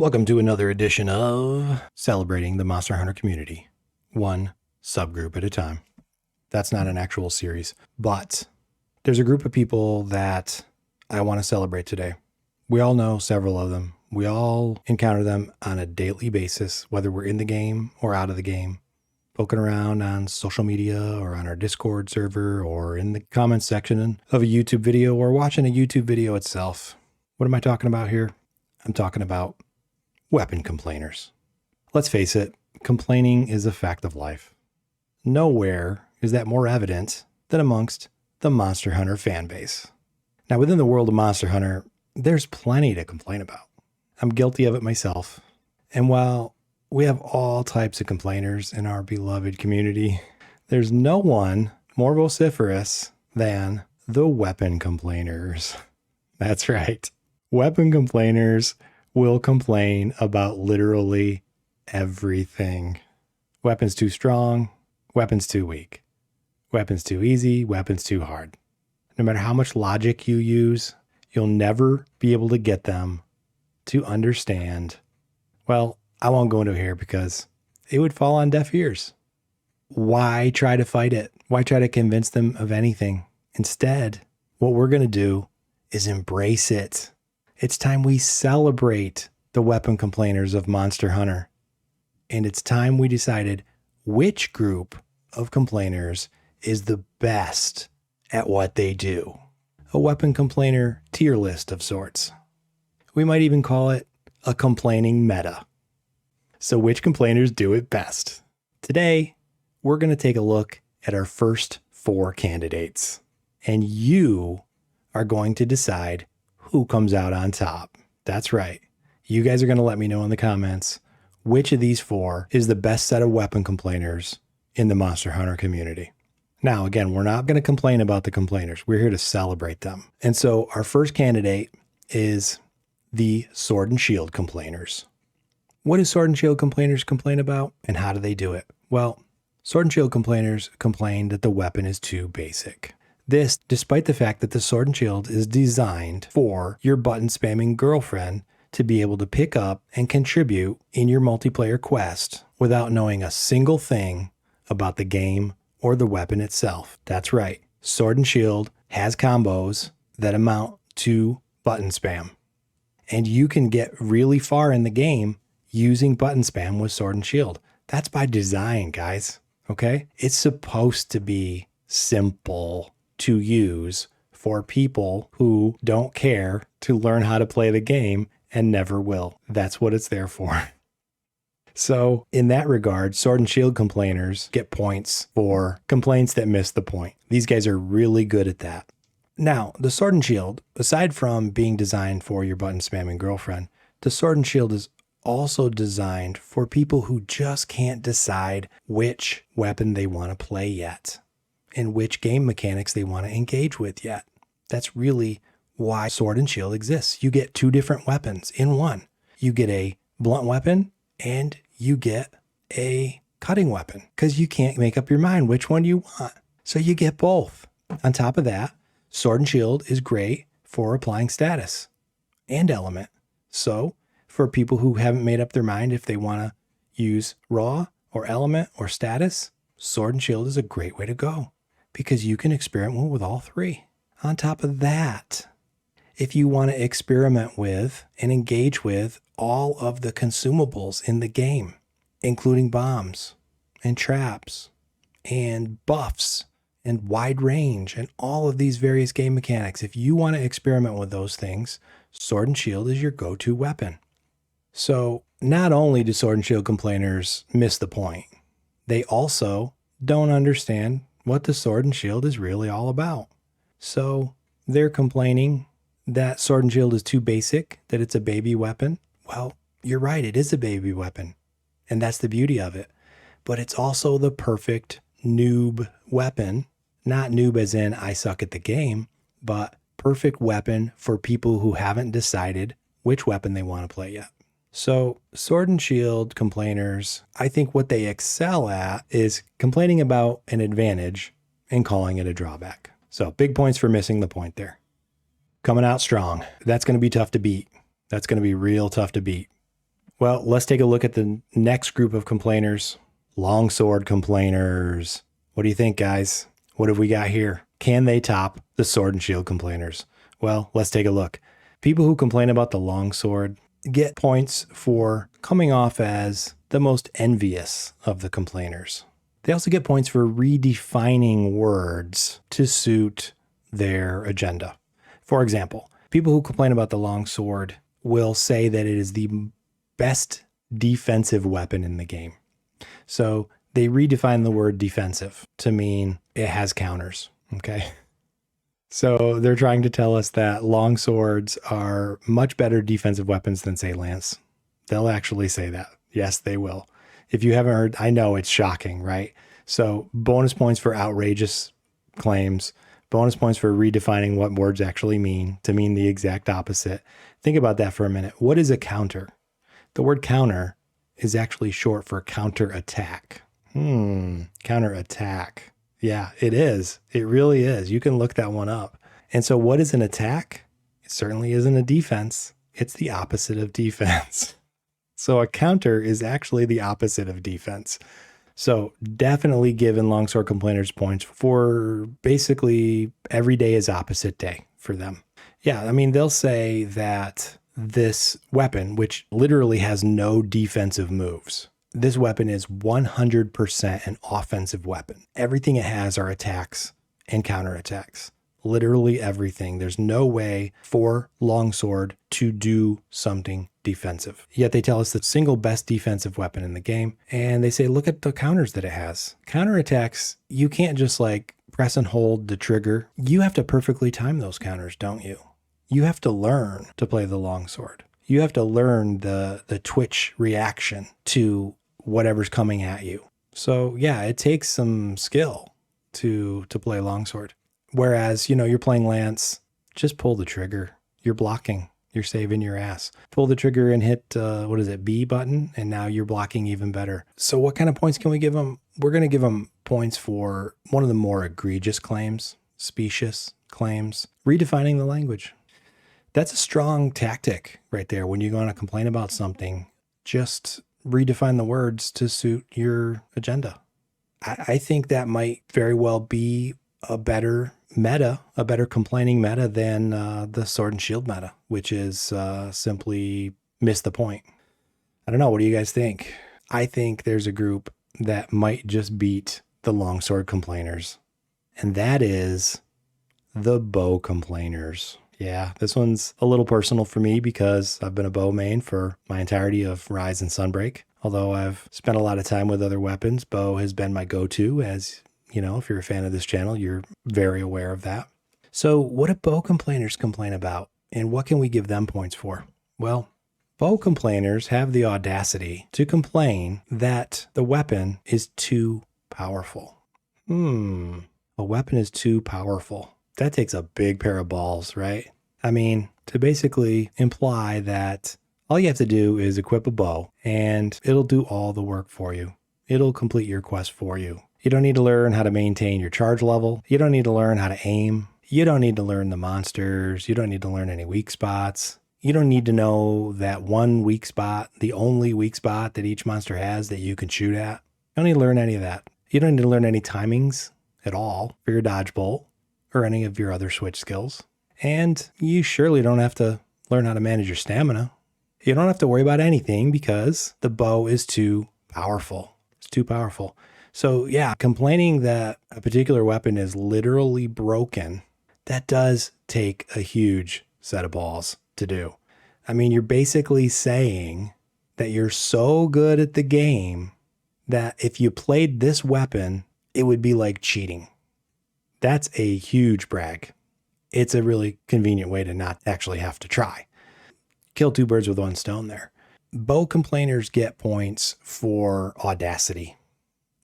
Welcome to another edition of Celebrating the Monster Hunter Community, one subgroup at a time. That's not an actual series, but there's a group of people that I want to celebrate today. We all know several of them. We all encounter them on a daily basis, whether we're in the game or out of the game, poking around on social media or on our Discord server or in the comments section of a YouTube video or watching a YouTube video itself. What am I talking about here? I'm talking about weapon complainers. Let's face it, complaining is a fact of life. Nowhere is that more evident than amongst the Monster Hunter fan base. Now, within the world of Monster Hunter, there's plenty to complain about. I'm guilty of it myself. And while we have all types of complainers in our beloved community, there's no one more vociferous than the weapon complainers. That's right. Weapon complainers will complain about literally everything. Weapons too strong, weapons too weak, weapons too easy, weapons too hard. No matter how much logic you use, you'll never be able to get them to understand. Well, I won't go into it here because it would fall on deaf ears. Why try to fight it? Why try to convince them of anything? Instead, what we're going to do is embrace it. It's time we celebrate the weapon complainers of Monster Hunter. And it's time we decided which group of complainers is the best at what they do. A weapon complainer tier list of sorts. We might even call it a complaining meta. So which complainers do it best? Today, we're going to take a look at our first 4 candidates. And you are going to decide who comes out on top. That's right. You guys are going to let me know in the comments which of these 4 is the best set of weapon complainers in the Monster Hunter community. Now, again, we're not going to complain about the complainers. We're here to celebrate them. And so our first candidate is the Sword and Shield complainers. What do Sword and Shield complainers complain about, and how do they do it? Well, Sword and Shield complainers complain that the weapon is too basic. This, despite the fact that the Sword and Shield is designed for your button spamming girlfriend to be able to pick up and contribute in your multiplayer quest without knowing a single thing about the game or the weapon itself. That's right. Sword and Shield has combos that amount to button spam. And you can get really far in the game using button spam with Sword and Shield. That's by design, guys. Okay? It's supposed to be simple to use for people who don't care to learn how to play the game and never will. That's what it's there for. So in that regard, Sword and Shield complainers get points for complaints that miss the point. These guys are really good at that. Now, the Sword and Shield, aside from being designed for your button spamming girlfriend, the Sword and Shield is also designed for people who just can't decide which weapon they want to play yet and which game mechanics they want to engage with yet. That's really why Sword and Shield exists. You get 2 different weapons in one. You get a blunt weapon and you get a cutting weapon because you can't make up your mind which one you want. So you get both. On top of that, Sword and Shield is great for applying status and element. So for people who haven't made up their mind if they want to use raw or element or status, Sword and Shield is a great way to go because you can experiment with all 3. On top of that, if you want to experiment with and engage with all of the consumables in the game, including bombs and traps and buffs and wide range and all of these various game mechanics, if you want to experiment with those things, Sword and Shield is your go-to weapon. So not only do Sword and Shield complainers miss the point, they also don't understand what the Sword and Shield is really all about. So they're complaining that Sword and Shield is too basic, that it's a baby weapon. Well, you're right, it is a baby weapon. And that's the beauty of it. But it's also the perfect noob weapon. Not noob as in I suck at the game, but perfect weapon for people who haven't decided which weapon they want to play yet. So Sword and Shield complainers, I think what they excel at is complaining about an advantage and calling it a drawback. So big points for missing the point there. Coming out strong. That's going to be tough to beat. That's going to be real tough to beat. Well, let's take a look at the next group of complainers. Longsword complainers. What do you think, guys? What have we got here? Can they top the sword and shield complainers? Well, let's take a look. People who complain about the longsword get points for coming off as the most envious of the complainers. They also get points for redefining words to suit their agenda. For example, people who complain about the longsword will say that it is the best defensive weapon in the game. So they redefine the word defensive to mean it has counters, okay? So they're trying to tell us that longswords are much better defensive weapons than, say, lance. They'll actually say that. Yes, they will. If you haven't heard, I know it's shocking, right? So bonus points for outrageous claims, bonus points for redefining what words actually mean to mean the exact opposite. Think about that for a minute. What is a counter? The word counter is actually short for counterattack. Counterattack. Yeah, it is. It really is. You can look that one up. And so what is an attack? It certainly isn't a defense. It's the opposite of defense. So a counter is actually the opposite of defense. So definitely giving longsword complainers points for basically every day is opposite day for them. Yeah, I mean, they'll say that this weapon, which literally has no defensive moves, this weapon is 100% an offensive weapon. Everything it has are attacks and counterattacks. Literally everything. There's no way for longsword to do something defensive. Yet they tell us the single best defensive weapon in the game. And they say, look at the counters that it has. Counterattacks, you can't just like press and hold the trigger. You have to perfectly time those counters, don't you? You have to learn to play the longsword. You have to learn the twitch reaction to whatever's coming at you. So yeah, it takes some skill to play longsword. Whereas, you're playing lance, just pull the trigger. You're blocking. You're saving your ass. Pull the trigger and hit, B button, and now you're blocking even better. So what kind of points can we give them? We're going to give them points for one of the more egregious claims, specious claims, redefining the language. That's a strong tactic right there. When you're going to complain about something, just redefine the words to suit your agenda. I think that might very well be a better meta, a better complaining meta than the sword and shield meta, which is simply miss the point. I don't know. What do you guys think? I think there's a group that might just beat the longsword complainers, and that is the bow complainers. Yeah, this one's a little personal for me because I've been a bow main for my entirety of Rise and Sunbreak. Although I've spent a lot of time with other weapons, bow has been my go-to. As you know, if you're a fan of this channel, you're very aware of that. So what do bow complainers complain about, and what can we give them points for? Well, bow complainers have the audacity to complain that the weapon is too powerful. A weapon is too powerful. That takes a big pair of balls, right? I mean, to basically imply that all you have to do is equip a bow and it'll do all the work for you. It'll complete your quest for you. You don't need to learn how to maintain your charge level. You don't need to learn how to aim. You don't need to learn the monsters. You don't need to learn any weak spots. You don't need to know that one weak spot, the only weak spot that each monster has that you can shoot at. You don't need to learn any of that. You don't need to learn any timings at all for your dodge bolt or any of your other switch skills. And you surely don't have to learn how to manage your stamina. You don't have to worry about anything because the bow is too powerful. It's too powerful. So yeah, complaining that a particular weapon is literally broken, that does take a huge set of balls to do. I mean, you're basically saying that you're so good at the game that if you played this weapon, it would be like cheating. That's a huge brag. It's a really convenient way to not actually have to try. Kill two birds with one stone there. Bow complainers get points for audacity.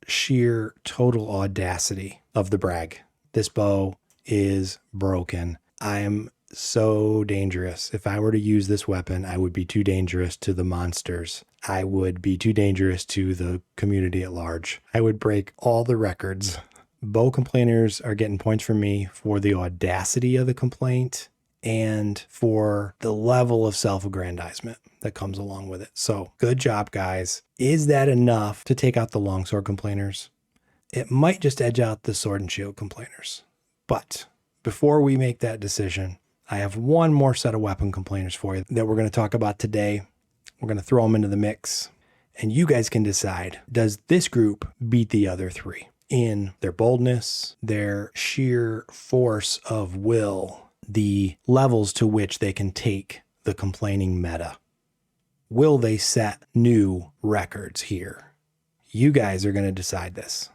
Sheer total audacity of the brag. This bow is broken. I am so dangerous. If I were to use this weapon, I would be too dangerous to the monsters. I would be too dangerous to the community at large. I would break all the records. Bow complainers are getting points from me for the audacity of the complaint and for the level of self-aggrandizement that comes along with it. So good job, guys. Is that enough to take out the longsword complainers? It might just edge out the sword and shield complainers. But before we make that decision, I have one more set of weapon complainers for you that we're going to talk about today. We're going to throw them into the mix, and you guys can decide, does this group beat the other three in their boldness, their sheer force of will, the levels to which they can take the complaining meta? Will they set new records here? You guys are going to decide this,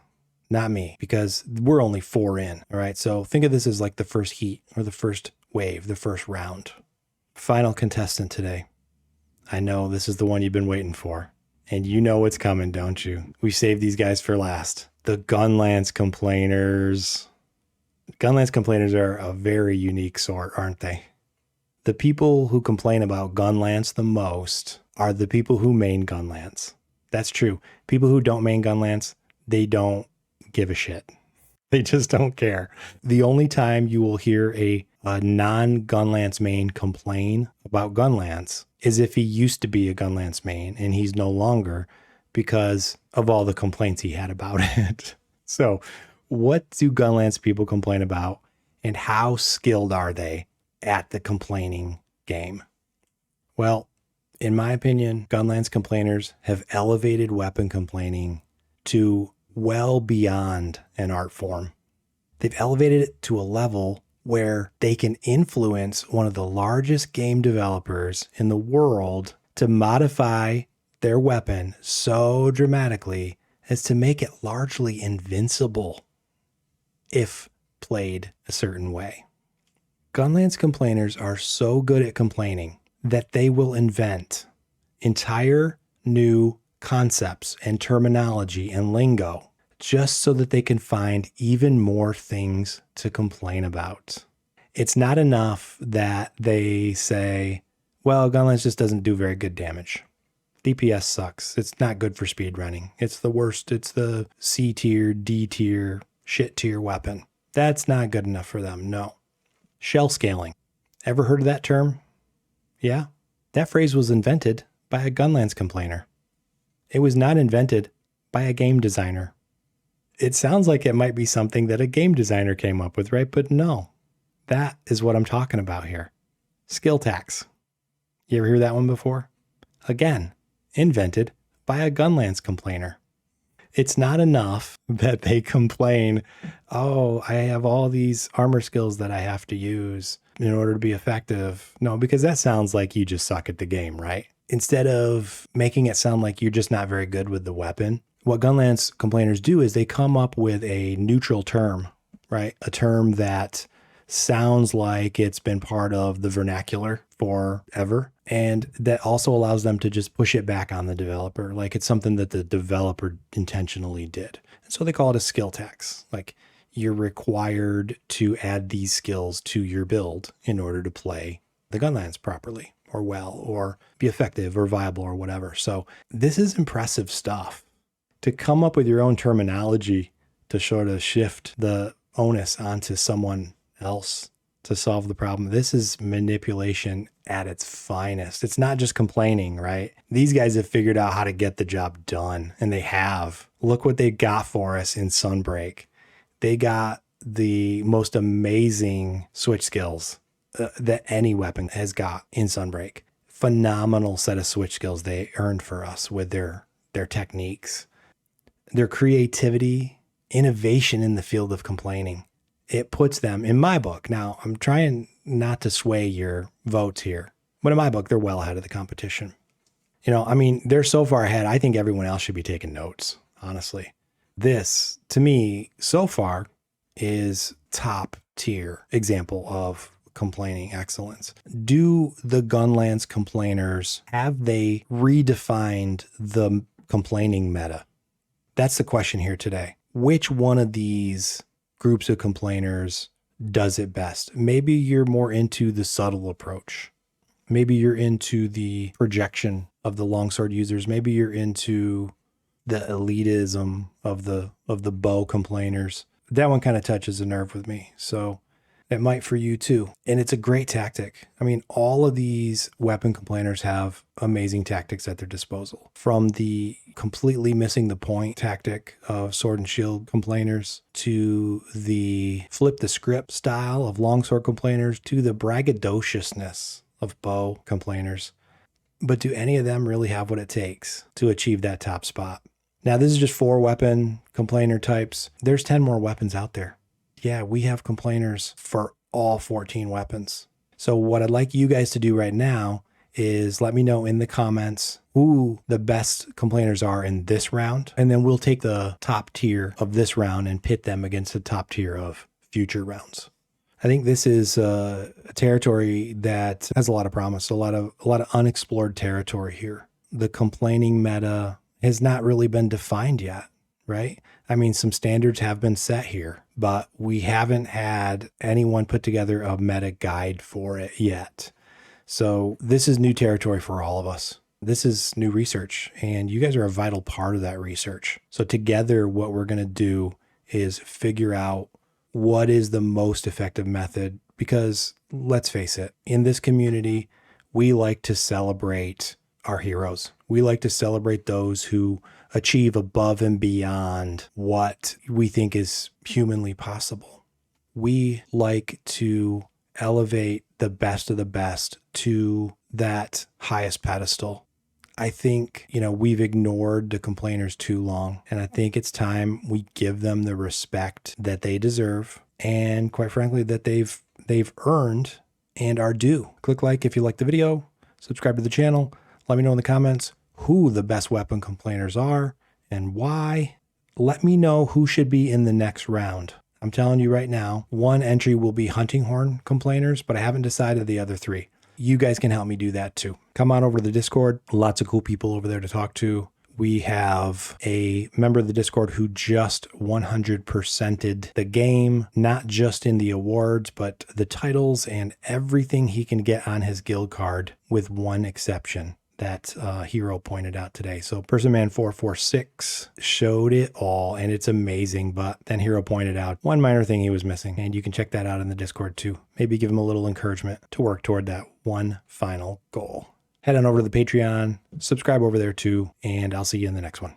not me, because we're only 4 in. All right. So think of this as like the first heat or the first wave, the first round. Final contestant today. I know this is the one you've been waiting for, and you know what's coming, don't you? We saved these guys for last. The Gunlance complainers. Gunlance complainers are a very unique sort, aren't they? The people who complain about Gunlance the most are the people who main Gunlance. That's true. People who don't main Gunlance, they don't give a shit. They just don't care. The only time you will hear a non-Gunlance main complain about Gunlance is if he used to be a Gunlance main and he's no longer, because of all the complaints he had about it. So what do Gunlance people complain about, and how skilled are they at the complaining game? Well, in my opinion, Gunlance complainers have elevated weapon complaining to well beyond an art form. They've elevated it to a level where they can influence one of the largest game developers in the world to modify their weapon so dramatically as to make it largely invincible if played a certain way. Gunlance complainers are so good at complaining that they will invent entire new concepts and terminology and lingo just so that they can find even more things to complain about. It's not enough that they say, well, Gunlance just doesn't do very good damage. DPS sucks. It's not good for speedrunning. It's the worst. It's the C tier, D tier, shit tier weapon. That's not good enough for them. No. Shell scaling. Ever heard of that term? Yeah. That phrase was invented by a Gunlance complainer. It was not invented by a game designer. It sounds like it might be something that a game designer came up with, right? But no, that is what I'm talking about here. Skill tax. You ever hear that one before? Again, invented by a Gunlance complainer. It's not enough that they complain, oh, I have all these armor skills that I have to use in order to be effective. No, because that sounds like you just suck at the game, right? Instead of making it sound like you're just not very good with the weapon, what Gunlance complainers do is they come up with a neutral term, right? A term that sounds like it's been part of the vernacular forever, and that also allows them to just push it back on the developer, like it's something that the developer intentionally did. And so they call it a skill tax. Like, you're required to add these skills to your build in order to play the Gunlance properly or well, or be effective or viable or whatever. So this is impressive stuff. To come up with your own terminology to sort of shift the onus onto someone else to solve the problem. This is manipulation at its finest. It's not just complaining, right? These guys have figured out how to get the job done, and they have. Look what they got for us in Sunbreak. They got the most amazing switch skills that any weapon has got in Sunbreak. Phenomenal set of switch skills they earned for us with their techniques. Their creativity, innovation in the field of complaining. It puts them in my book. Now, I'm trying not to sway your votes here, but in my book, they're well ahead of the competition. You know, I mean, they're so far ahead, I think everyone else should be taking notes, honestly. This, to me, so far, is top tier example of complaining excellence. Do the Gunlance complainers, have they redefined the complaining meta? That's the question here today. Which one of these groups of complainers does it best? Maybe you're more into the subtle approach. Maybe you're into the projection of the longsword users. Maybe you're into the elitism of the bow complainers. That one kind of touches a nerve with me. So It might for you too. And it's a great tactic. I mean, all of these weapon complainers have amazing tactics at their disposal. From the completely missing the point tactic of sword and shield complainers, to the flip the script style of longsword complainers, to the braggadociousness of bow complainers. But do any of them really have what it takes to achieve that top spot? Now, this is just 4 weapon complainer types. There's 10 more weapons out there. Yeah, we have complainers for all 14 weapons. So what I'd like you guys to do right now is let me know in the comments who the best complainers are in this round. And then we'll take the top tier of this round and pit them against the top tier of future rounds. I think this is a territory that has a lot of promise, a lot of unexplored territory here. The complaining meta has not really been defined yet, right? I mean, some standards have been set here, but we haven't had anyone put together a meta guide for it yet. So this is new territory for all of us. This is new research, and you guys are a vital part of that research. So together, what we're going to do is figure out what is the most effective method, because let's face it, in this community, we like to celebrate our heroes. We like to celebrate those who achieve above and beyond what we think is humanly possible. We like to elevate the best of the best to that highest pedestal. I think, we've ignored the complainers too long, and I think it's time we give them the respect that they deserve, and quite frankly, that they've earned and are due. Click like if you like the video, subscribe to the channel. Let me know in the comments who the best weapon complainers are and why. Let me know who should be in the next round. I'm telling you right now, 1 entry will be hunting horn complainers, but I haven't decided the other 3. You guys can help me do that too. Come on over to the Discord. Lots of cool people over there to talk to. We have a member of the Discord who just 100%ed the game, not just in the awards, but the titles and everything he can get on his guild card, with one exception that Hero pointed out today. So PersonMan446 showed it all, and it's amazing. But then Hero pointed out one minor thing he was missing, and you can check that out in the Discord too. Maybe give him a little encouragement to work toward that one final goal. Head on over to the Patreon, subscribe over there too, and I'll see you in the next one.